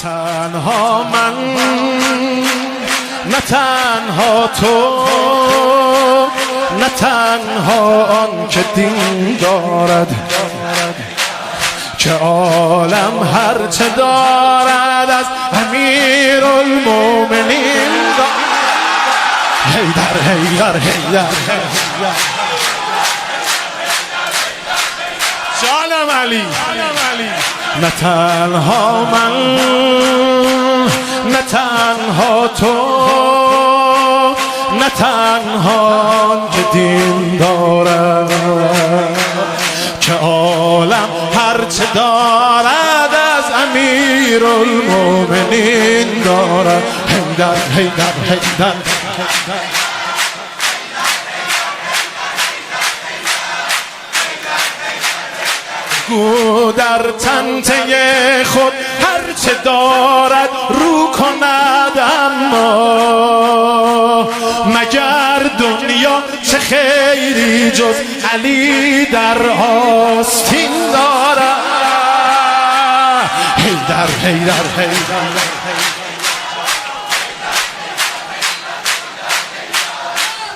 تنها من، نه تنها تو، نه تنها آن که دین دارد، که عالم هرچه دارد از امیرالمومنین دارد. حیدر حیدر حیدر جانم علی. نه تنها من، نه تنها تو، نه تنها که دین دارد، که عالم هرچه دارد از امیرالمومنین دارد. حیدر حیدر حیدر گو در تنته خود هرچه دارد رو کند، اما مگر دنیا چه خیری جز علی در آستین دارد. حیدر حیدر حیدر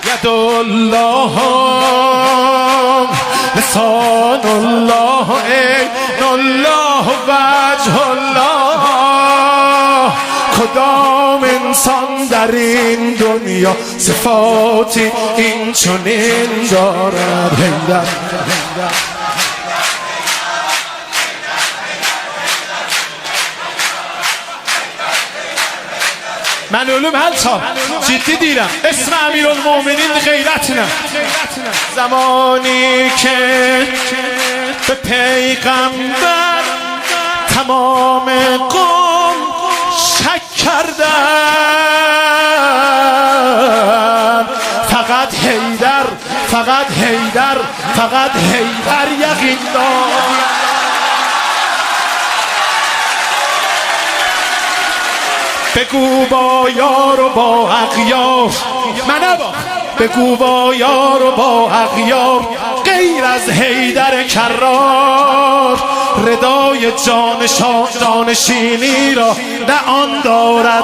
ید الله لسان الله عین الله وجه الله. کدام انسان در این دنیا صفاتی این چنین دارد. حیدر من علوم هل صاحب جدی دیرم اسم امیرالمومنین غیرت نه. زمانی که به پیغمبر تمام قوم شک کردن، فقط حیدر فقط حیدر فقط حیدر یقین داشت. بگو با یار و با اغیار، بگو با یار و با اغیار، غیر از حیدر کرار، ردای جانشینی را نه آن دارد.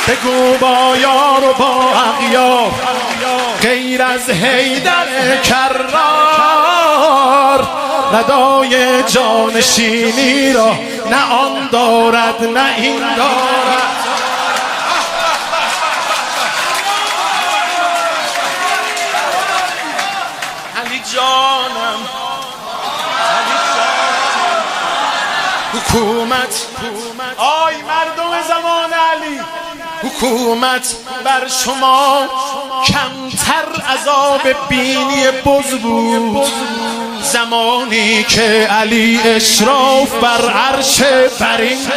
بگو با یار و با اغیار، غیر از حیدر کرار، ردای جانشینی را نه آن دارد نه این دارد. علی جانم، علی جانم. حکومت آی مردم زمان علی، حکومت بر شما کمتر عذاب بینی بز بود. زمانی که علی اشراف بر عرش برین،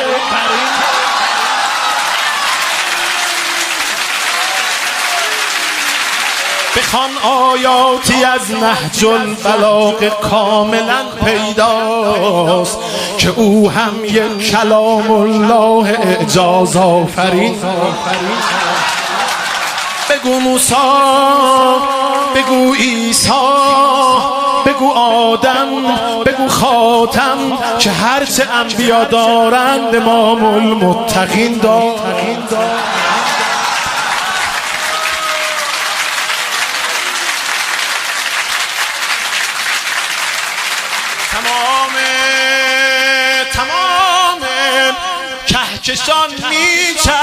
بخوان آیاتی از نهج البلاغه کاملا پیداست که او هم یک کلام الله اعجاز آفرین. بگو موسی، بگو عیسی، بگو آدم، بگو خاتم، که هرچه انبیا دارند امام المتقین دارند. تمام کهکشان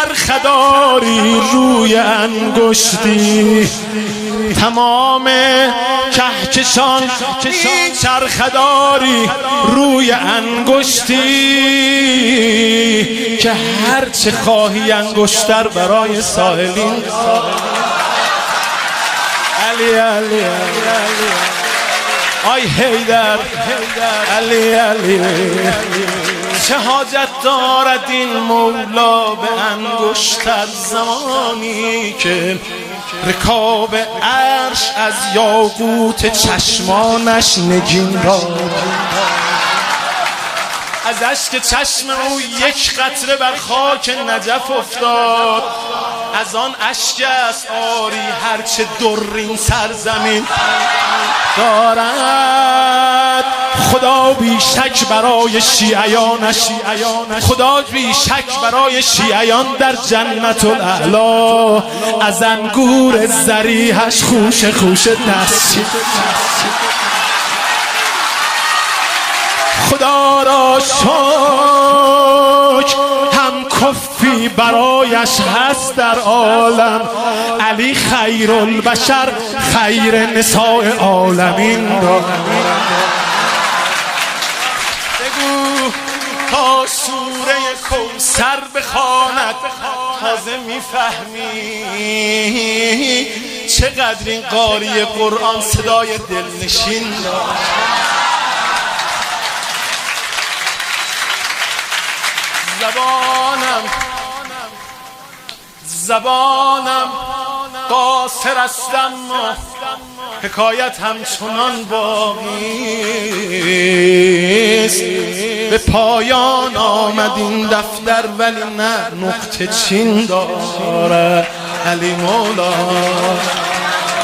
میچرخداری روی انگشتی، تمام کهکشان میچرخداری روی انگشتی، که هرچه خواهی انگشتر برای سائلین. علی علی علی آی حیدر علی علی، چه حاجت دارد این مولا به انگشتر، زمانی که رکاب عرش از یاقوت چشمانش نگین دارد. از اشک چشم او یک قطره بر خاک نجف افتاد، از آن اشک است آری هرچه در این سرزمین دارد. بی شک برای شیعیانش، خدا بی شک برای شیعیان در جنت الاعلی از انگور ذریحش خوش خوش دست. خدا را شکر هم کفی برایش هست در عالم. علی خیر البشر، خیر نساء عالمین را بگو تا سوره کوثر بخواند تازه میفهمی چقدر این قاری قرآن صدای دلنشین داشت. زبانم قاصر است اما حکایت همچنان باقی است. به پایان آمد این دفتر ولی نه نقطه چین داره. علی مولا،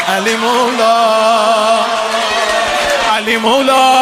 علی مولا، علی مولا.